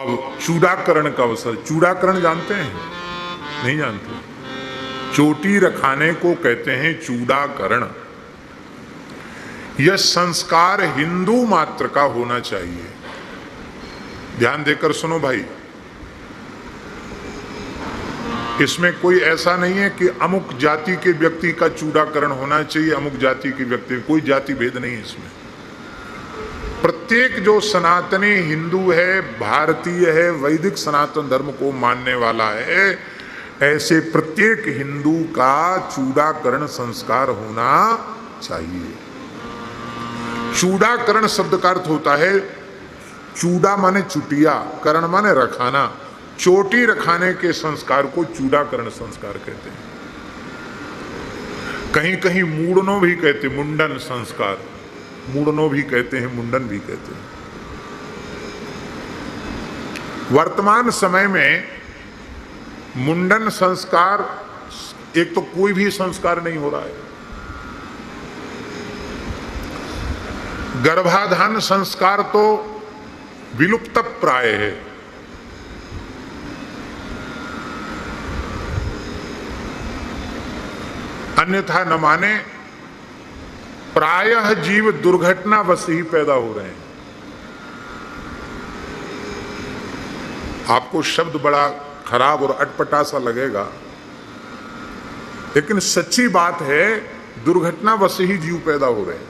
अब चूड़ाकरण का अवसर। चूड़ाकरण जानते हैं? नहीं जानते? चोटी रखाने को कहते हैं चूड़ाकरण। यह संस्कार हिंदू मात्र का होना चाहिए। ध्यान देकर सुनो भाई, इसमें कोई ऐसा नहीं है कि अमुक जाति के व्यक्ति का चूड़ाकरण होना चाहिए, अमुक जाति के व्यक्ति, कोई जाति भेद नहीं है इसमें। प्रत्येक जो सनातनी हिंदू है, भारतीय है, वैदिक सनातन धर्म को मानने वाला है, ऐसे प्रत्येक हिंदू का चूड़ाकरण संस्कार होना चाहिए। चूड़ाकरण शब्द का अर्थ होता है, चूड़ा माने चुटिया, करण माने रखाना, चोटी रखाने के संस्कार को चूड़ाकरण संस्कार कहते हैं। कहीं कहीं मूड़नो भी कहते, मुंडन संस्कार, मूड़नो भी कहते हैं, मुंडन भी कहते हैं। वर्तमान समय में मुंडन संस्कार, एक तो कोई भी संस्कार नहीं हो रहा है। गर्भाधान संस्कार तो विलुप्त प्राय है। अन्यथा न माने, प्रायः जीव दुर्घटनावश ही पैदा हो रहे हैं। आपको शब्द बड़ा खराब और अटपटा सा लगेगा, लेकिन सच्ची बात है, दुर्घटनावश ही जीव पैदा हो रहे हैं।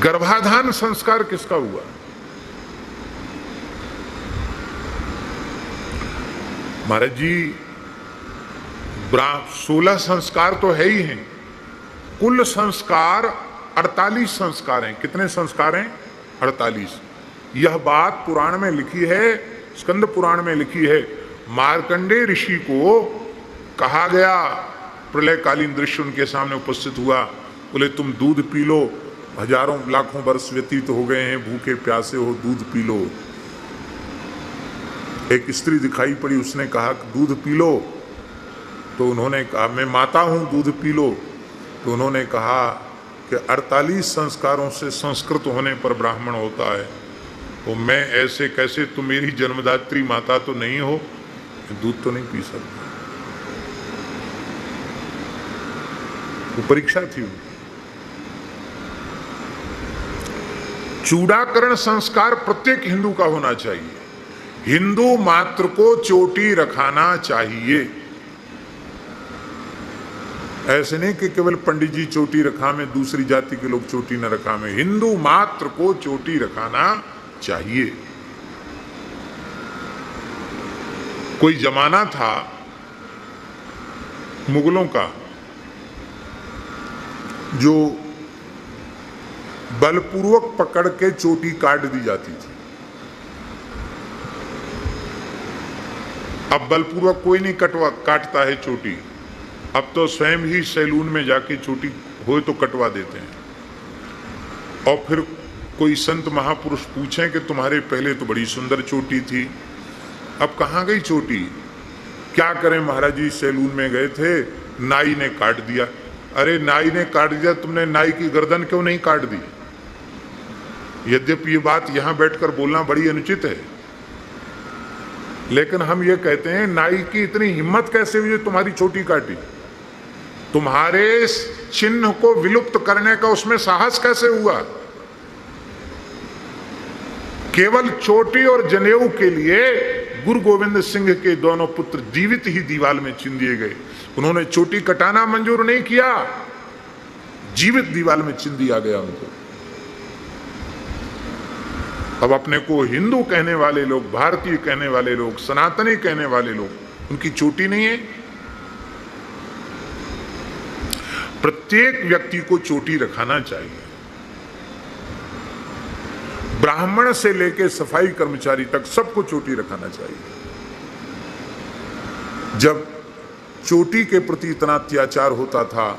गर्भाधान संस्कार किसका हुआ? महाराज जी, 16 संस्कार तो है ही हैं। कुल संस्कार 48 संस्कार हैं। कितने संस्कार हैं? 48। यह बात पुराण में लिखी है, स्कंद पुराण में लिखी है। मार्कंडेय ऋषि को कहा गया, प्रलयकालीन दृश्य उनके सामने उपस्थित हुआ, बोले तुम दूध पी लो, हजारों लाखों वर्ष व्यतीत हो गए हैं, भूखे प्यासे हो, दूध पी लो। एक स्त्री दिखाई पड़ी, उसने कहा दूध पी लो, तो उन्होंने कहा मैं माता हूं, दूध पी लो। तो उन्होंने कहा कि 48 संस्कारों से संस्कृत होने पर ब्राह्मण होता है, तो मैं ऐसे कैसे, तुम मेरी जन्मदात्री माता तो नहीं हो, दूध तो नहीं पी सकता। वो परीक्षा थी। चूड़ाकरण संस्कार प्रत्येक हिंदू का होना चाहिए। हिंदू मात्र को चोटी रखाना चाहिए। ऐसे नहीं कि केवल पंडित जी चोटी रखा में, दूसरी जाति के लोग चोटी न रखा में। हिंदू मात्र को चोटी रखाना चाहिए। कोई जमाना था मुगलों का, जो बलपूर्वक पकड़ के चोटी काट दी जाती थी। अब बलपूर्वक कोई नहीं काटता है चोटी। अब तो स्वयं ही सैलून में जाके चोटी हो तो कटवा देते हैं। और फिर कोई संत महापुरुष पूछें कि तुम्हारे पहले तो बड़ी सुंदर चोटी थी, अब कहाँ गई चोटी? क्या करें महाराज जी, सैलून में गए थे, नाई ने काट दिया। अरे नाई ने काट दिया, तुमने नाई की गर्दन क्यों नहीं काट दी? यद्यपि ये बात यहां बैठकर बोलना बड़ी अनुचित है, लेकिन हम ये कहते हैं, नाई की इतनी हिम्मत कैसे हुई तुम्हारी चोटी काटी? तुम्हारे चिन्ह को विलुप्त करने का उसमें साहस कैसे हुआ? केवल चोटी और जनेऊ के लिए गुरु गोविंद सिंह के दोनों पुत्र जीवित ही दीवार में चिन दिए गए। उन्होंने चोटी कटाना मंजूर नहीं किया, जीवित दीवार में चिन दिया गया उनको। अब अपने को हिंदू कहने वाले लोग, भारतीय कहने वाले लोग, सनातनी कहने वाले लोग, उनकी चोटी नहीं है। प्रत्येक व्यक्ति को चोटी रखाना चाहिए। ब्राह्मण से लेकर सफाई कर्मचारी तक सबको चोटी रखाना चाहिए। जब चोटी के प्रति इतना अत्याचार होता था,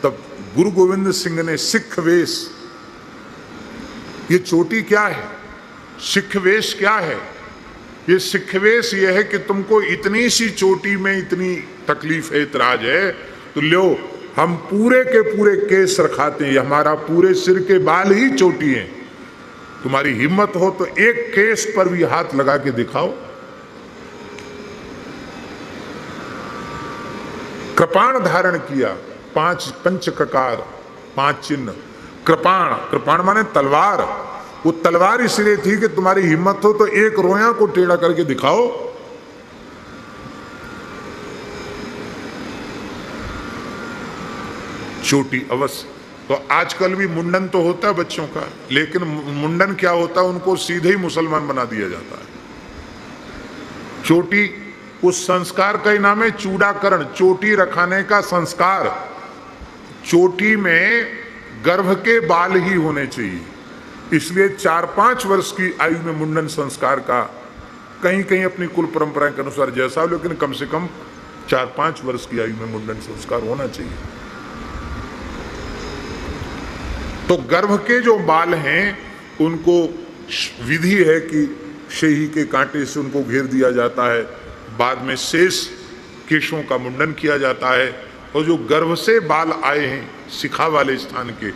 तब गुरु गोविंद सिंह ने सिख वेश, ये चोटी क्या है, सिख वेश क्या है? ये सिख वेश ये है कि तुमको इतनी सी चोटी में इतनी तकलीफ है, इतराज है, तो लो हम पूरे के पूरे केस रखाते हैं, हमारा पूरे सिर के बाल ही चोटी हैं, तुम्हारी हिम्मत हो तो एक केस पर भी हाथ लगा के दिखाओ। कृपाण धारण किया, 5 पंचककार, 5 चिन्ह। कृपाण, कृपाण माने तलवार। वो तलवार इसलिए थी कि तुम्हारी हिम्मत हो तो एक रोया को टेढ़ा करके दिखाओ। चोटी अवश्य। तो आजकल भी मुंडन तो होता है बच्चों का, लेकिन मुंडन क्या होता है, उनको सीधे ही मुसलमान बना दिया जाता है। चोटी उस संस्कार का ही नाम है चूड़ाकरण, चोटी रखाने का संस्कार। चोटी में गर्भ के बाल ही होने चाहिए, इसलिए 4-5 वर्ष की आयु में मुंडन संस्कार का, कहीं कहीं अपनी कुल परंपरा के अनुसार जैसा हो, लेकिन कम से कम 4-5 वर्ष की आयु में मुंडन संस्कार होना चाहिए। तो गर्भ के जो बाल हैं उनको विधि है कि शेही के कांटे से उनको घेर दिया जाता है, बाद में शेष केशों का मुंडन किया जाता है, और जो गर्भ से बाल आए हैं शिखा वाले स्थान के,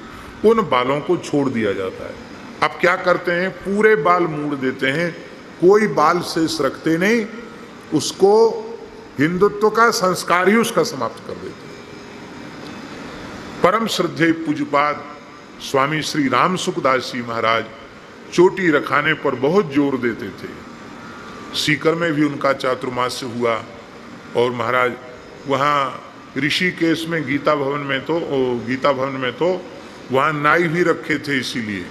उन बालों को छोड़ दिया जाता है। अब क्या करते हैं, पूरे बाल मूड़ देते हैं, कोई बाल शेष रखते नहीं, उसको हिंदुत्व का संस्कार ही उसका समाप्त कर देते हैं। परम श्रद्धेय पूज्यपाद स्वामी श्री राम सुखदास जी महाराज चोटी रखाने पर बहुत जोर देते थे। सीकर में भी उनका चातुर्मास्य हुआ, और महाराज वहाँ ऋषिकेश में गीता भवन में तो वहाँ नाई भी रखे थे, इसीलिए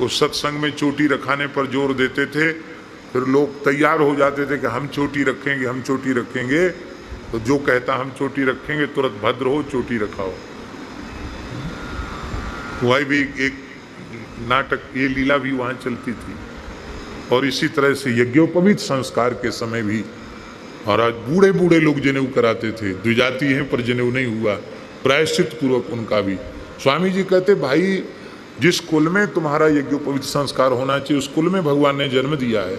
वो सत्संग में चोटी रखाने पर जोर देते थे। फिर लोग तैयार हो जाते थे कि हम चोटी रखेंगे, हम चोटी रखेंगे। तो जो कहता हम चोटी रखेंगे तुरंत भद्र हो, चोटी रखाओ। वही भी एक नाटक, ये लीला भी वहाँ चलती थी। और इसी तरह से यज्ञोपवीत संस्कार के समय भी महाराज बूढ़े बूढ़े लोग जनेऊ कराते थे। द्विजाति हैं पर जनेऊ नहीं हुआ, प्रायश्चित पूर्वक उनका भी। स्वामी जी कहते, भाई जिस कुल में तुम्हारा यज्ञोपवीत संस्कार होना चाहिए उस कुल में भगवान ने जन्म दिया है,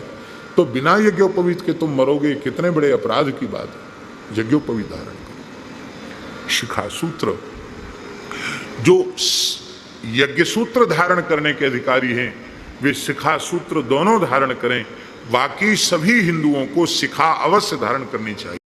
तो बिना यज्ञोपवीत के तुम मरोगे, कितने बड़े अपराध की बात है। यज्ञोपवीत धारण करो। शिखा सूत्र, जो यज्ञ सूत्र धारण करने के अधिकारी हैं वे शिखा सूत्र दोनों धारण करें। बाकी सभी हिंदुओं को शिखा अवश्य धारण करनी चाहिए।